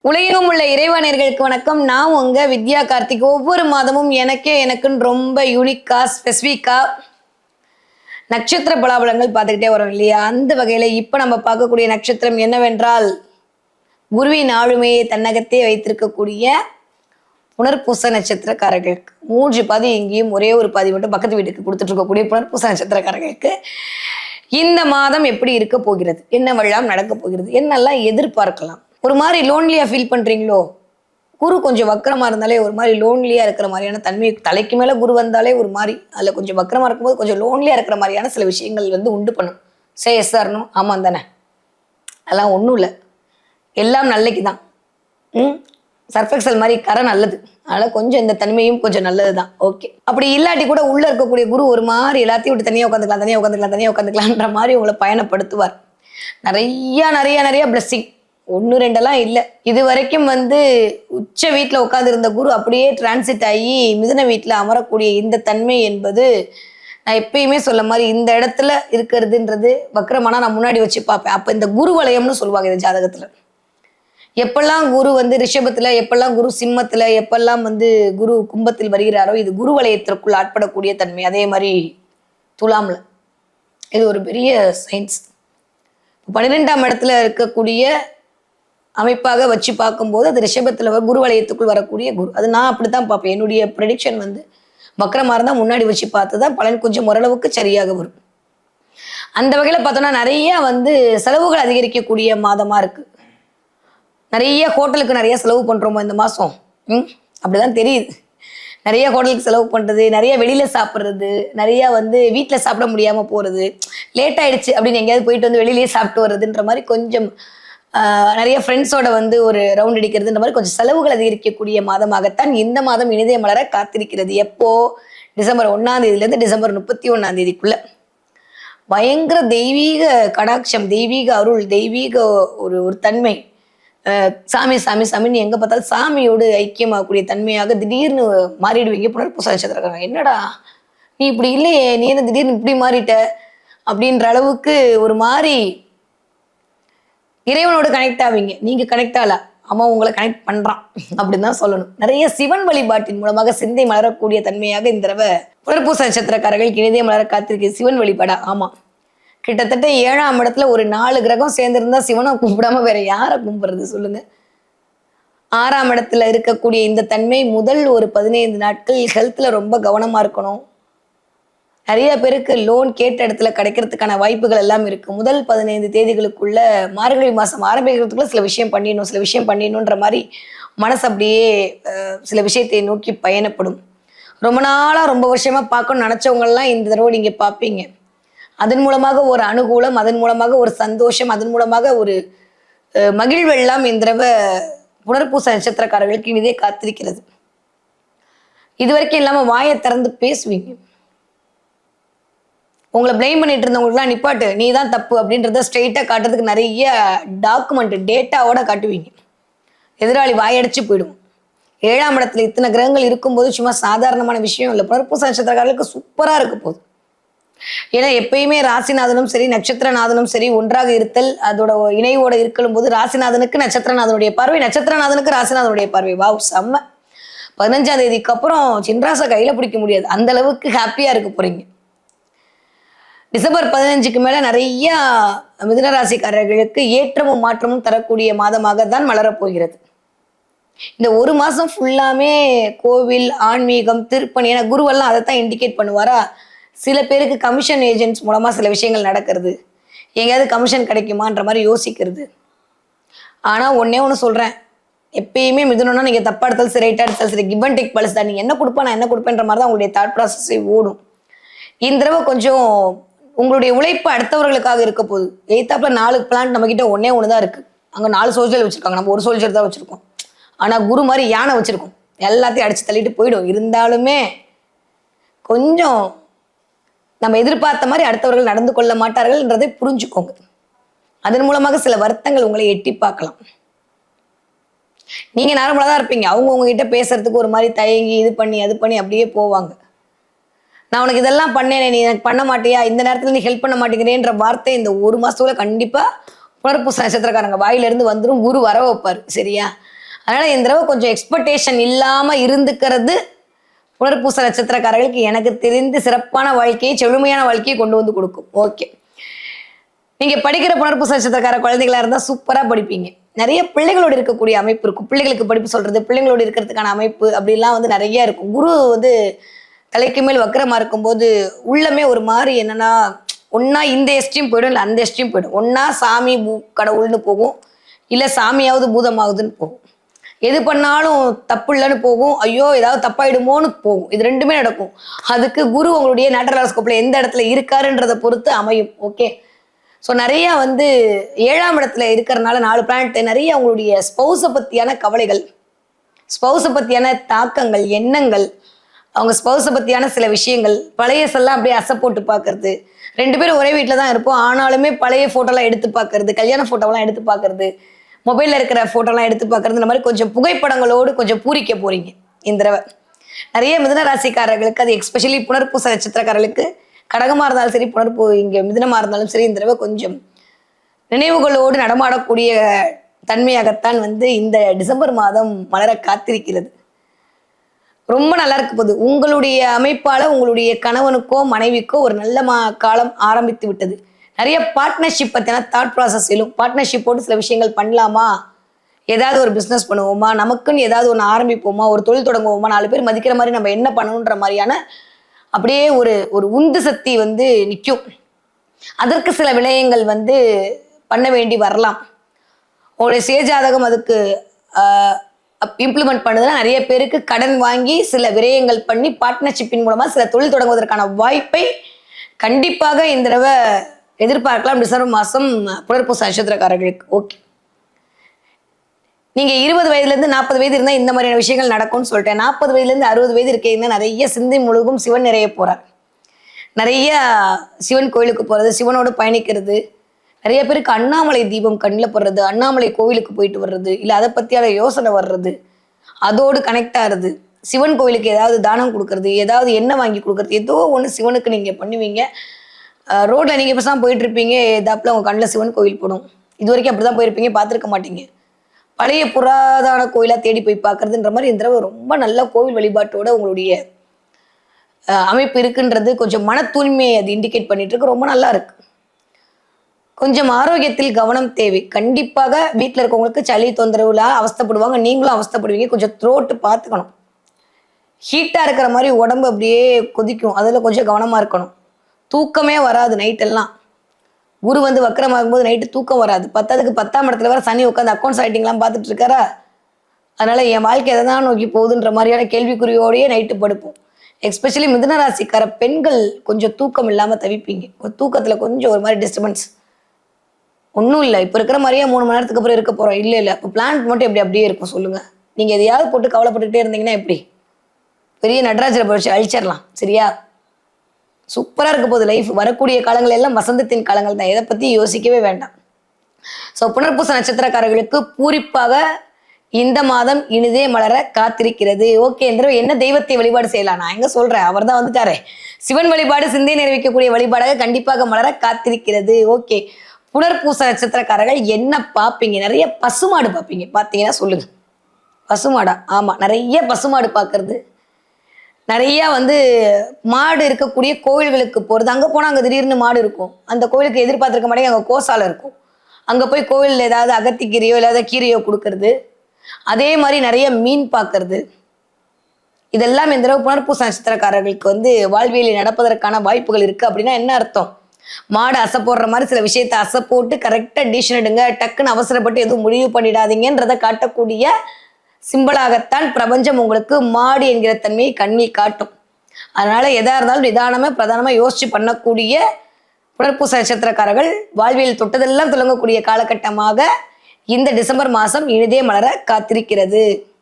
உலகெங்கும் உள்ள இறைவானியர்களுக்கு வணக்கம். நான் உங்க வித்யா கார்த்திக். ஒவ்வொரு மாதமும் எனக்குன்னு ரொம்ப யூனிக்கா ஸ்பெசிஃபிக்கா நட்சத்திர பலாபலங்கள் பார்த்துக்கிட்டே வரோம் இல்லையா? அந்த வகையில இப்ப நம்ம பார்க்கக்கூடிய நட்சத்திரம் என்னவென்றால், குருவின் ஆளுமையை தன்னகத்தே வைத்திருக்கக்கூடிய புனர்பூச நட்சத்திரக்காரர்களுக்கு 3 பாதி, இங்கேயும் ஒரே ஒரு பாதி மட்டும் பக்கத்து வீட்டுக்கு கொடுத்துட்டு இருக்கக்கூடிய புனர்பூச நட்சத்திரக்காரர்களுக்கு இந்த மாதம் எப்படி இருக்க போகிறது, என்னவெல்லாம் நடக்க போகிறது, என்னெல்லாம் எதிர்பார்க்கலாம். ஒரு மாதிரி லோன்லியா ஃபீல் பண்றீங்களோ? குரு கொஞ்சம் வக்கரமா இருந்தாலே ஒரு மாதிரி லோன்லியா இருக்கிற மாதிரியான தன்மை, தலைக்கு மேல குரு வந்தாலே ஒரு மாதிரி அதுல கொஞ்சம் வக்கரமா இருக்கும்போது கொஞ்சம் லோன்லியா இருக்கிற மாதிரியான சில விஷயங்கள் உண்டு பண்ணும். எஸ் சார்னும் ஆமாம் தானே, அதெல்லாம் ஒன்றும் இல்லை, எல்லாம் நல்லைக்கு தான். சர்ஃபெக்சல் மாதிரி கரை நல்லது, அதனால கொஞ்சம் இந்த தன்மையும் கொஞ்சம் நல்லது தான். ஓகே, அப்படி இல்லாட்டி கூட உள்ள இருக்கக்கூடிய குரு ஒரு மாதிரி எல்லாத்தையும் விட்டு தனியாக உட்காந்துக்கலான்ற மாதிரி உங்களை பயணப்படுத்துவார். நிறைய பிளஸ்ஸிங், 1-2 இல்லை. இது வரைக்கும் உச்ச வீட்டில் உட்காந்து இருந்த குரு அப்படியே டிரான்சிட் ஆகி மிதுன வீட்டில் அமரக்கூடிய இந்த தன்மை என்பது, நான் எப்பயுமே சொல்ல மாதிரி இந்த இடத்துல இருக்கிறதுன்றது வக்கரமானா நான் முன்னாடி வச்சு பார்ப்பேன். அப்போ இந்த குரு வலயம்னு சொல்லுவாங்க இந்த ஜாதகத்தில். எப்பெல்லாம் குரு ரிஷபத்துல, எப்பெல்லாம் குரு சிம்மத்துல, எப்பெல்லாம் குரு கும்பத்தில் வருகிறாரோ இது குரு வலயத்திற்குள் ஆட்படக்கூடிய தன்மை. அதே மாதிரி துலாம்ல இது ஒரு பெரிய சயின்ஸ். 12ஆம் இடத்துல இருக்கக்கூடிய அமைப்பாக வச்சு பார்க்கும்போது அது ரிஷபத்துல குரு வலயத்துக்குள் வரக்கூடிய குரு. அது நான் அப்படித்தான் பார்ப்பேன். என்னுடைய ப்ரெடிக்ஷன் வக்கரமா இருந்தா முன்னாடி வச்சு பார்த்துதான் பலன் கொஞ்சம் ஓரளவுக்கு சரியாக வரும். அந்த வகையில பார்த்தோம்னா நிறைய செலவுகள் அதிகரிக்கக்கூடிய மாதமா இருக்கு. நிறைய ஹோட்டலுக்கு நிறைய செலவு பண்றோமோ இந்த மாசம், அப்படிதான் தெரியுது. நிறைய ஹோட்டலுக்கு செலவு பண்றது, நிறைய வெளியில சாப்பிட்றது, நிறைய வீட்டில் சாப்பிட முடியாம போறது, லேட் ஆயிடுச்சு அப்படின்னு எங்கேயாவது போயிட்டு வெளியிலேயே சாப்பிட்டு வர்றதுன்ற மாதிரி கொஞ்சம் நிறைய ஃப்ரெண்ட்ஸோட ஒரு ரவுண்ட் அடிக்கிறதுன்ற மாதிரி கொஞ்சம் செலவுகள் அதிகரிக்கக்கூடிய மாதமாகத்தான் இந்த மாதம் இனிதே மலர காத்திருக்கிறது. எப்போ? டிசம்பர் 1ஆம் தேதியிலேருந்து டிசம்பர் 31ஆம் தேதிக்குள்ள பயங்கர தெய்வீக கடாட்சம், தெய்வீக அருள், தெய்வீக ஒரு தன்மை. சாமி சாமி சாமின்னு எங்க பார்த்தாலும் சாமியோடு ஐக்கியமாகக்கூடிய தன்மையாக திடீர்னு மாறிடுவீங்க. புனர்பூச நட்சத்திரக்காரங்க, என்னடா நீ இப்படி இல்லையே, நீ என்ன திடீர்னு இப்படி மாறிட்ட அப்படின்ற அளவுக்கு ஒரு மாதிரி இறைவனோடு கனெக்ட் ஆவீங்க. நீங்க கனெக்ட் ஆகல, அவன் உங்களை கனெக்ட் பண்றான் அப்படின்னு தான் சொல்லணும். நிறைய சிவன் வழிபாட்டின் மூலமாக சிந்தை மலரக்கூடிய தன்மையாக இந்த தடவை புனர்பூச நட்சத்திரக்காரர்களுக்கு இனிதே மலர காத்திருக்க சிவன் வழிபாடா. ஆமா, கிட்டத்தட்ட 7ஆம் இடத்துல ஒரு 4 கிரகம் சேர்ந்திருந்தா சிவனை கும்பிடாம வேற யாரை கும்பிடுறது சொல்லுங்க. 6ஆம் இடத்துல இருக்கக்கூடிய இந்த தன்மை முதல் ஒரு 15 நாட்கள் ஹெல்த்ல ரொம்ப கவனமா இருக்கணும். நிறைய பேருக்கு லோன் கேட்ட இடத்துல கிடைக்கிறதுக்கான வாய்ப்புகள் எல்லாம் இருக்கு. முதல் 15 தேதிகளுக்குள்ள மார்கழி மாசம் ஆரம்பிக்கிறதுக்குள்ள சில விஷயம் பண்ணிடணுன்ற மாதிரி மனசு அப்படியே சில விஷயத்தை நோக்கி பயணப்படும். ரொம்ப நாளா ரொம்ப வருஷமா பார்க்கணும்னு நினைச்சவங்கெல்லாம் இந்த தடவை நீங்க பார்ப்பீங்க. அதன் மூலமாக ஒரு அனுகூலம், அதன் மூலமாக ஒரு சந்தோஷம், அதன் மூலமாக ஒரு மகிழ்வெல்லாம் இந்த தடவை புனர்பூச நட்சத்திரக்காரர்களுக்கு இதே காத்திருக்கிறது. இது வரைக்கும் இல்லாம வாயை திறந்து பேசுவீங்க. உங்களை பிளேம் பண்ணிட்டு இருந்தவங்களுக்குலாம் நிப்பாட்டு, நீ தான் தப்பு அப்படின்றத ஸ்ட்ரெயிட்டா காட்டுறதுக்கு நிறைய டாக்குமெண்ட் டேட்டாவோட காட்டுவீங்க. எதிராளி வாயடிச்சு போயிடும். 7ஆம் இடத்துல இத்தனை கிரகங்கள் இருக்கும்போது சும்மா சாதாரணமான விஷயம் இல்லை. புனர்பூச நட்சத்திரக்காரர்களுக்கு சூப்பரா இருக்க போகுது. ஏன்னா எப்பயுமே ராசிநாதனும் சரி நட்சத்திரநாதனும் சரி ஒன்றாக இருத்தல், அதோட இணைவோட இருக்கலும் போது ராசிநாதனுக்கு நட்சத்திரநாதனுடைய பார்வை, நட்சத்திரநாதனுக்கு ராசிநாதனுடைய பார்வை. வாவ், செம்ம. 15ஆம் தேதிக்கு அப்புறம் சின்ராசை கையில பிடிக்க முடியாது, அந்த அளவுக்கு ஹாப்பியா இருக்க போறீங்க. டிசம்பர் 15க்கு மேல நிறைய மிதுன ராசிக்காரர்களுக்கு ஏற்றமும் மாற்றமும் தரக்கூடிய மாதமாக தான் மலரப்போகிறது. இந்த ஒரு மாசம் ஃபுல்லாமே கோவில், ஆன்மீகம், திருப்பணி, ஏன்னா குருவெல்லாம் அதைத்தான் இண்டிகேட் பண்ணுவாரா. சில பேருக்கு கமிஷன் ஏஜென்ட்ஸ் மூலமா சில விஷயங்கள் நடக்கிறது, எங்கேயாவது கமிஷன் கிடைக்குமான்ற மாதிரி யோசிக்கிறது. ஆனா ஒண்ணு சொல்றேன், எப்பயுமே மிதுனம்னா நீங்க தப்பா எடுத்தாலும் சரி, ரைட்டா எடுத்தாலும் சரி, கிவ் அண்ட் டேக் பாலிசி தான். நீங்க என்ன கொடுப்பா நான் என்ன கொடுப்பேன்ற மாதிரி தான் உங்களுடைய தாட் ப்ராசஸே ஓடும். இந்த தடவை கொஞ்சம் உங்களுடைய உழைப்பு அடுத்தவர்களுக்காக இருக்க போகுது. எய்த்தாப்புல 4 பிளான்ட் நம்ம கிட்ட ஒண்ணு தான் இருக்கு. அங்க 4 சோல்ஜர் வச்சிருக்காங்க, நம்ம ஒரு சோல்ஜர் தான் வச்சிருக்கோம். ஆனா குரு மாதிரி யானை வச்சிருக்கோம், எல்லாத்தையும் அடிச்சு தள்ளிட்டு போயிடும். இருந்தாலுமே கொஞ்சம் நம்ம எதிர்பார்த்த மாதிரி அடுத்தவர்கள் நடந்து கொள்ள மாட்டார்கள்ன்றதை புரிஞ்சுக்கோங்க. அதன் மூலமாக சில வருத்தங்கள் உங்களை எட்டி பார்க்கலாம். நீங்க நார்மலா தான் இருப்பீங்க, அவங்க உங்ககிட்ட பேசுறதுக்கு ஒரு மாதிரி தயங்கி இது பண்ணி அது பண்ணி அப்படியே போவாங்க. நான் உனக்கு இதெல்லாம் பண்ணேனே, நீ எனக்கு பண்ண மாட்டியா, இந்த நேரத்துல நீ ஹெல்ப் பண்ண மாட்டேங்கிறேன்ற வார்த்தை இந்த ஒரு மாசத்துக்குள்ள கண்டிப்பா புனர்பூச நட்சத்திரக்காரங்க வாயிலிருந்து வந்துடும். குரு வர வைப்பாரு, சரியா? அதனால இந்த தடவை கொஞ்சம் எக்ஸ்பெக்டேஷன் இல்லாம இருந்துக்கிறது புனர்பூச நட்சத்திரக்காரர்களுக்கு எனக்கு தெரிந்து சிறப்பான வாழ்க்கையை, செழுமையான வாழ்க்கையை கொண்டு வந்து கொடுக்கும். ஓகே, நீங்க படிக்கிற புனர்பூச நட்சத்திரக்கார குழந்தைகளா இருந்தா சூப்பரா படிப்பீங்க. நிறைய பிள்ளைகளோடு இருக்கக்கூடிய அமைப்பு இருக்கும். பிள்ளைகளுக்கு படிப்பு சொல்றது, பிள்ளைங்களோடு இருக்கிறதுக்கான அமைப்பு அப்படிலாம் வந்து நிறைய இருக்கும். குரு வந்து தலைக்கு மேல் வக்கரமா இருக்கும்போது உள்ளமே ஒரு மாதிரி என்னன்னா, ஒன்னா இந்த எஸ்ட்ரீம் போயிடும், இல்லை அந்த எஸ்ட்ரீம் போயிடும். ஒன்னா சாமி கடவுள்னு போகும், இல்லை சாமியாவது பூதமாகுதுன்னு போகும். எது பண்ணாலும் தப்பு இல்லைன்னு போகும், ஐயோ ஏதாவது தப்பாயிடுமோன்னு போகும். இது ரெண்டுமே நடக்கும். அதுக்கு குரு உங்களுடைய நேட்டரல் ஹாரோஸ்கோப்ல எந்த இடத்துல இருக்காருன்றதை பொறுத்து அமையும். ஓகே, ஸோ நிறைய வந்து 7ஆம் இடத்துல இருக்கிறனால 4 பிளானட் நிறைய உங்களுடைய ஸ்பௌஸை பற்றியான கவலைகள், ஸ்பௌஸை பற்றியான தாக்கங்கள், எண்ணங்கள், அவங்க ஸ்பௌஸை பற்றியான சில விஷயங்கள், பழையசெல்லாம் அப்படியே அசை போட்டு பார்க்கறது. 2 பேரும் ஒரே வீட்டில் தான் இருப்போம், ஆனாலுமே பழைய ஃபோட்டோலாம் எடுத்து பார்க்கறது, கல்யாண ஃபோட்டோலாம் எடுத்து பார்க்கறது, மொபைலில் இருக்கிற ஃபோட்டோலாம் எடுத்து பார்க்கறது, இந்த மாதிரி கொஞ்சம் புகைப்படங்களோடு கொஞ்சம் பூரிக்க போறீங்க இந்த தடவை. நிறைய மிதுன ராசிக்காரர்களுக்கு, அது எக்ஸ்பெஷலி புனர்பூச நட்சத்திரக்காரர்களுக்கு, கடகமாக இருந்தாலும் சரி, இங்கே மிதுனமாக இருந்தாலும் சரி, இந்த தடவை கொஞ்சம் நினைவுகளோடு நடமாடக்கூடிய தன்மையாகத்தான் வந்து இந்த டிசம்பர் மாதம் மலர காத்திருக்கிறது. ரொம்ப நல்லா இருக்க போகுது. உங்களுடைய அமைப்பால உங்களுடைய கணவனுக்கோ மனைவிக்கோ ஒரு நல்ல காலம் ஆரம்பித்து விட்டது. நிறைய பார்ட்னர்ஷிப் பற்றின தாட் ப்ராசஸ் எழும். பார்ட்னர்ஷிப்போடு சில விஷயங்கள் பண்ணலாமா, ஏதாவது ஒரு பிஸ்னஸ் பண்ணுவோமா, நமக்குன்னு ஏதாவது ஒன்று ஆரம்பிப்போமா, ஒரு தொழில் தொடங்குவோமா, 4 பேர் மதிக்கிற மாதிரி நம்ம என்ன பண்ணணுன்ற மாதிரியான அப்படியே ஒரு ஒரு உந்து சக்தி வந்து நிற்கும். அதற்கு சில விடயங்கள் வந்து பண்ண வேண்டி வரலாம். உங்களுடைய சுயஜாதகம் அதுக்கு இம்ப்ளிமெண்ட் பண்ணுதுன்னா நிறைய பேருக்கு கடன் வாங்கி சில விரயங்கள் பண்ணி பார்ட்னர்ஷிப்பின் மூலமா சில தொழில் தொடங்குவதற்கான வாய்ப்பை கண்டிப்பாக இந்த தடவை எதிர்பார்க்கலாம் டிசம்பர் மாதம் புனர்பூச நட்சத்திரக்காரர்களுக்கு. ஓகே, நீங்க 20 வயதுலேருந்து 40 வயது இருந்தால் இந்த மாதிரியான விஷயங்கள் நடக்கும்னு சொல்லிட்டேன். 40 வயதுலேருந்து 60 வயது இருக்கீங்கன்னா நிறைய சிந்தை முழுகும் சிவன் நிறைய போறார். நிறைய சிவன் கோயிலுக்கு போறது, சிவனோடு பயணிக்கிறது. நிறைய பேருக்கு அண்ணாமலை தீபம் கண்ணில் போடுறது, அண்ணாமலை கோவிலுக்கு போயிட்டு வர்றது, இல்லை அதை பற்றியான யோசனை வர்றது, அதோடு கனெக்ட் ஆகிறது. சிவன் கோவிலுக்கு ஏதாவது தானம் கொடுக்கறது, ஏதாவது எண்ணெய் வாங்கி கொடுக்கறது, ஏதோ ஒன்று சிவனுக்கு நீங்கள் பண்ணுவீங்க. ரோட்டில் நீங்கள் இப்போ தான் போயிட்டு இருப்பீங்க, ஏதாப்பில் உங்கள் கண்ணில் சிவன் கோவில் போடும். இது வரைக்கும் அப்படி தான் போயிருப்பீங்க, பார்த்துருக்க மாட்டீங்க. பழைய புராதான கோயிலாக தேடி போய் பார்க்கறதுன்ற மாதிரி இந்த தடவை ரொம்ப நல்ல கோவில் வழிபாட்டோட உங்களுடைய அமைப்பு இருக்குன்றது கொஞ்சம் மன தூய்மையை அது இண்டிகேட் பண்ணிட்டு இருக்கு. ரொம்ப நல்லா இருக்கு. கொஞ்சம் ஆரோக்கியத்தில் கவனம் தேவை. கண்டிப்பாக வீட்டில் இருக்கவங்களுக்கு சளி தொந்தரவுல அவஸ்தப்படுவாங்க, நீங்களும் அவஸ்தப்படுவீங்க. கொஞ்சம் த்ரோட்டு பார்த்துக்கணும். ஹீட்டாக இருக்கிற மாதிரி உடம்பு அப்படியே கொதிக்கும், அதில் கொஞ்சம் கவனமாக இருக்கணும். தூக்கமே வராது நைட்டெல்லாம். குரு வந்து வக்கரமாகும் போது நைட்டு தூக்கம் வராது. 10ஆம் இடத்துல வர சனி உட்காந்து அக்கௌண்ட்ஸ் ரைட்டிங்லாம் பார்த்துட்டு இருக்காரா, அதனால என் வாழ்க்கை எதை தான் நோக்கி போகுதுன்ற மாதிரியான கேள்விக்குறியோடையே நைட்டு படுப்போம். எஸ்பெஷலி மிதுன ராசிக்கார பெண்கள் கொஞ்சம் தூக்கம் இல்லாமல் தவிப்பீங்க. ஒரு தூக்கத்தில் கொஞ்சம் ஒரு மாதிரி டிஸ்டர்பன்ஸ். ஒன்றும் இல்லை, இப்போ இருக்கிற மாதிரியே 3 மணி நேரத்துக்கு அப்புறம் இருக்க போகிறோம். இல்லை இல்லை, இப்போ பிளான் மட்டும் எப்படி அப்படியே இருக்கும் சொல்லுங்கள். நீங்கள் எதையாவது போட்டு கவலைப்பட்டுக்கிட்டே இருந்தீங்கன்னா எப்படி? பெரிய நடராஜரை பறிச்சு அழிச்சிடலாம். சரியா? சூப்பராக இருக்க போகுது லைஃப். வரக்கூடிய காலங்கள் எல்லாம் வசந்தத்தின் காலங்கள் தான், எதை பற்றி யோசிக்கவே வேண்டாம். ஸோ புனர்பூச நட்சத்திரக்காரர்களுக்கு பூரிப்பாக இந்த மாதம் இனிதே மலர காத்திருக்கிறது. ஓகே, இந்த என்ன தெய்வத்தை வழிபாடு செய்யலாம்? நான் எங்க சொல்றேன், அவர் தான் வந்துட்டாரே. சிவன் வழிபாடு சிந்தை நிறைவேற்றக்கூடிய வழிபாடாக கண்டிப்பாக மலர காத்திருக்கிறது. ஓகே, புனர்பூச நட்சத்திரக்காரர்கள் என்ன பார்ப்பீங்க? நிறைய பசுமாடு பார்ப்பீங்க. பார்த்தீங்கன்னா சொல்லுங்க. பசுமாடா? ஆமா, நிறைய பசுமாடு பார்க்கறது. நிறைய வந்து மாடு இருக்கக்கூடிய கோவில்களுக்கு போகிறது. அங்கே போனால் அங்கே திடீர்னு மாடு இருக்கும். அந்த கோவிலுக்கு எதிர்பார்த்துருக்க மாட்டேங்க, அங்கே கோசாலை இருக்கும். அங்கே போய் கோவிலில் ஏதாவது அகத்திக்கீரையோ இல்லாத கீரையோ கொடுக்கறது. அதே மாதிரி நிறைய மீன் பார்க்கறது. இதெல்லாம் இந்த தடவை புனர்பூச நட்சத்திரக்காரர்களுக்கு வந்து வாழ்வியலில் நடப்பதற்கான வாய்ப்புகள் இருக்குது. அப்படின்னா என்ன அர்த்தம்? மாடு அசை போடுற மாதிரி சில விஷயத்தை அசை போட்டு கரெக்டாக டிசிஷன் எடுங்க, டக்குன்னு அவசரப்பட்டு எதுவும் முடிவு பண்ணிடாதீங்கன்றதை காட்டக்கூடிய சிம்பிளாகத்தான் பிரபஞ்சம் உங்களுக்கு மாடு என்கிற தன்மையை கண்ணில் காட்டும். அதனால எதா இருந்தாலும் நிதானமாக பிரதானமாக யோசிச்சு பண்ணக்கூடிய புனர்பூச நட்சத்திரக்காரர்கள் வாழ்வியல் தொட்டதெல்லாம் துலங்கக்கூடிய காலகட்டமாக இந்த டிசம்பர் மாதம் இனிதே மலர காத்திருக்கிறது.